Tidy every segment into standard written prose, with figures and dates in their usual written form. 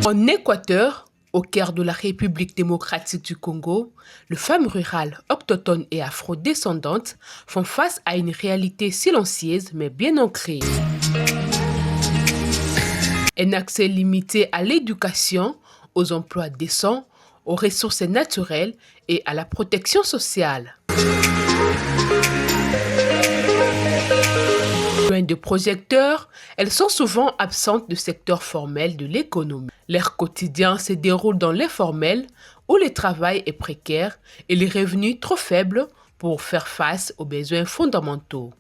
En Équateur, au cœur de la République démocratique du Congo, les femmes rurales, autochtones et afro-descendantes font face à une réalité silencieuse mais bien ancrée. Un accès limité à l'éducation, aux emplois décents, aux ressources naturelles et à la protection sociale. Loin de projecteurs, elles sont souvent absentes du secteur formel de l'économie. Leur quotidien se déroule dans l'informel, où le travail est précaire et les revenus trop faibles pour faire face aux besoins fondamentaux.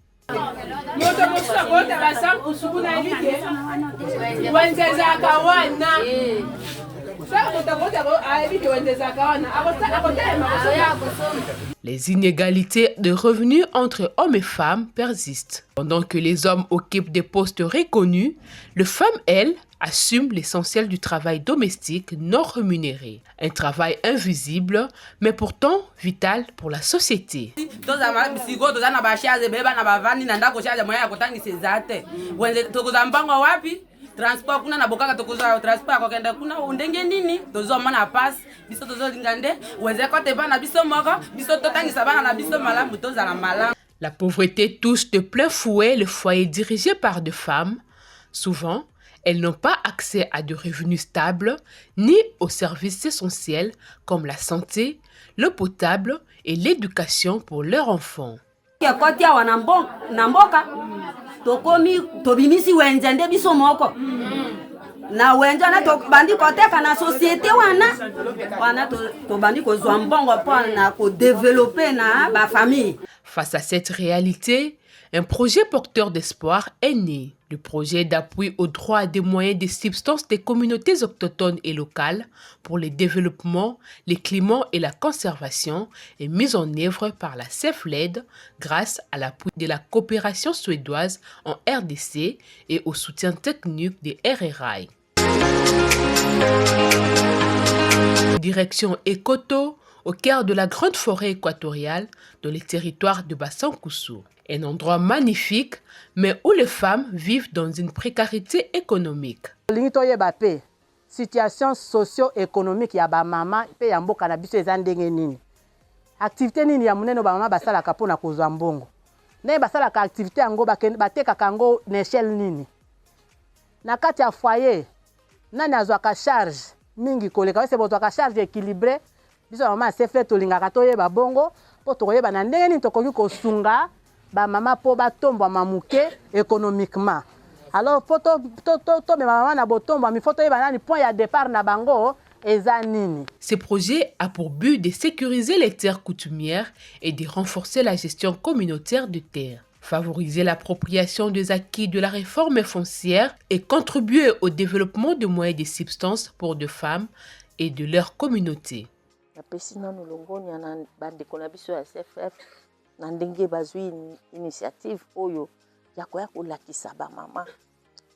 Les inégalités de revenus entre hommes et femmes persistent. Pendant que les hommes occupent des postes reconnus, les femmes, elles, assument l'essentiel du travail domestique non rémunéré. Un travail invisible, mais pourtant vital pour la société. Transport kuna na bokaka tokoza transport akokenda kuna undenge nini tozomona pass biso tozolingande wenze kote bana biso moko biso totangisa bana na biso malamu tozala malamu. La pauvreté touche de plein fouet le foyer dirigé par des femmes. Souvent, elles n'ont pas accès à de revenus stables ni aux services essentiels comme la santé, l'eau potable et l'éducation pour leurs enfants. Tokomi tobimisi wenze nde biso moko na wenze na to bandi koteka na société wana to bandi kozwa mbongo pona ko développer na ba famille. Face à cette réalité, un projet porteur d'espoir est né. Le projet d'appui au droit des moyens de subsistance des communautés autochtones et locales pour le développement, le climat et la conservation est mis en œuvre par la CEFLED grâce à l'appui de la coopération suédoise en RDC et au soutien technique des RRI. Direction Ekoto, au cœur de la grande forêt équatoriale, dans les territoires de Bassankoussou. Un endroit magnifique, mais où les femmes vivent dans une précarité économique. Situation socio-économique ya ba mama pe ya mboka na biso eza ndenge nini. Activité nini ya munene ba mama basalaka pona kozwa mbongo. Na basalaka activité yango batekaka yango na échelle nini. Na kati ya foyer nani azwaka charge mingi koleka wese bozwaka charge équilibré. Biso mama sefle tolingaka toyeba bongo po tokoyeba na ndenge nini tokoki kosunga ba mama po batombo mamuke économiquement. Alors photo me maman na botombo mi photo yeba nani point ya départ na bango eza nini. Ce projet a pour but de sécuriser les terres coutumières et de renforcer la gestion communautaire de terres, favoriser l'appropriation des acquis de la réforme foncière et contribuer au développement de moyens de subsistance pour des femmes et de leur communauté. Na ndenge bazwi initiative oyo ya koya kolakisa ba mama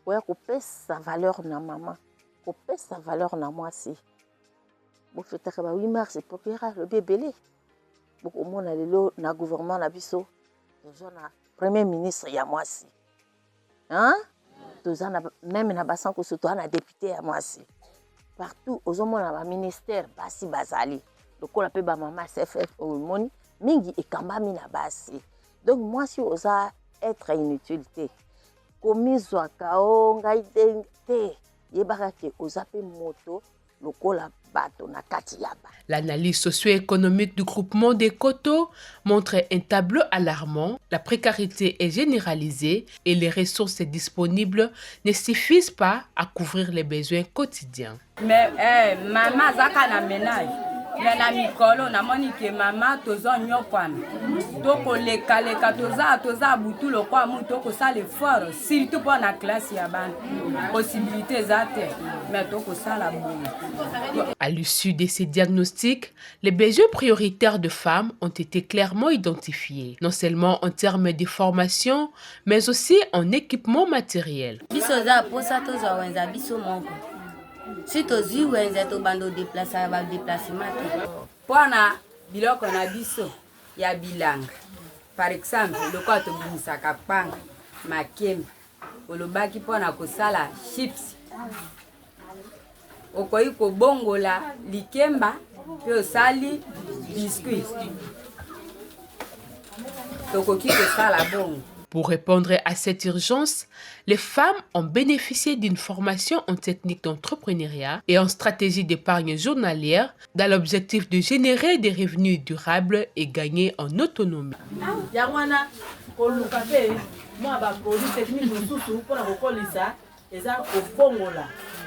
koya kopesa valeur na mama kopesa valeur na mwasi bofetaka ba 8 mars popera le bébélé bokomona lelo na gouvernement na biso tozo na premier ministre ya mwasi toza na même na Bassankoussou to na député ya mwasi partout ozomona ba ministère basi bazali lokola pe ba mama CFF omoni mingi ekambami na basi. Donc moi si osa être inutilité komizwa kao ngai te yebaka ke osa pe moto lokola bato na kati yaba. L'analyse socio-économique du groupement des Koto montre un tableau alarmant. La précarité est généralisée et les ressources disponibles ne suffisent pas à couvrir les besoins quotidiens. Mais maman zaka na ménage. Mais na mikolo na moni ke mama tozo nyokwana toko leka toza butu lokwa mu toko sala fort surtout pour la classe ya bana possibilité zate mais toko sala bongo. À l'issue de ces diagnostics, les besoins prioritaires de femmes ont été clairement identifiés, non seulement en termes de formation, mais aussi en équipement matériel. Si tozi wenze to bando déplacer ba déplacement pona biloko na biso ya bilanga par exemple lokwa to bimisaka panga makemba olobaki pona kosala chips okoki kobongola likemba mpe osali biscuit tokoki kosala bongo. Pour répondre à cette urgence, les femmes ont bénéficié d'une formation en technique d'entrepreneuriat et en stratégie d'épargne journalière dans l'objectif de générer des revenus durables et gagner en autonomie.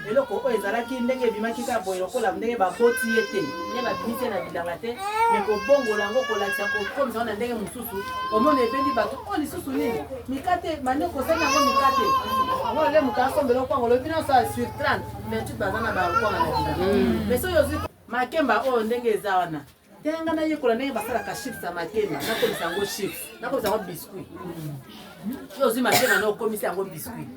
eloko oyo ezalaki ndenge ebimaki kaka boye lokola ndenge baboti ye te nde babimisi ye na bilanga te me kobongola yango kolakisa kokomisa na ndenge mosusu omona ebendi bato oyo lisusu nini mikate mande kosali yango mikate yango lole moto asombela okwanga lobi nyonso ya sur 30 28 baza na bakwanga na bilanga me soki ozwi makemba oyo ndenge eza wana ndenge nga nayekola ndenge basalaka chips ya makemba nakomisa yango chips nakomisa yango biscuit oyo ozwi makemba na okomisa yango biscuit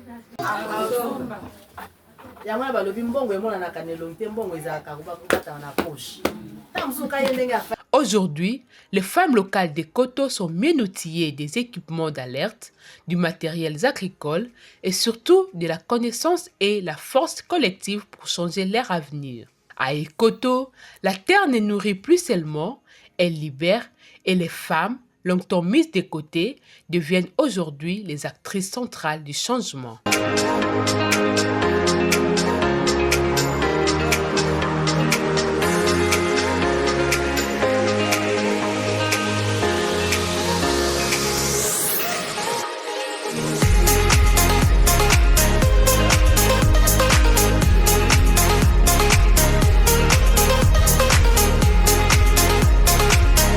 Aujourd'hui, les femmes locales des Koto sont bien outillées des équipements d'alerte, du matériel agricole et surtout de la connaissance et la force collective pour changer leur avenir. À Ekoto, la terre ne nourrit plus seulement, elle libère et les femmes, longtemps mises de côté, deviennent aujourd'hui les actrices centrales du changement.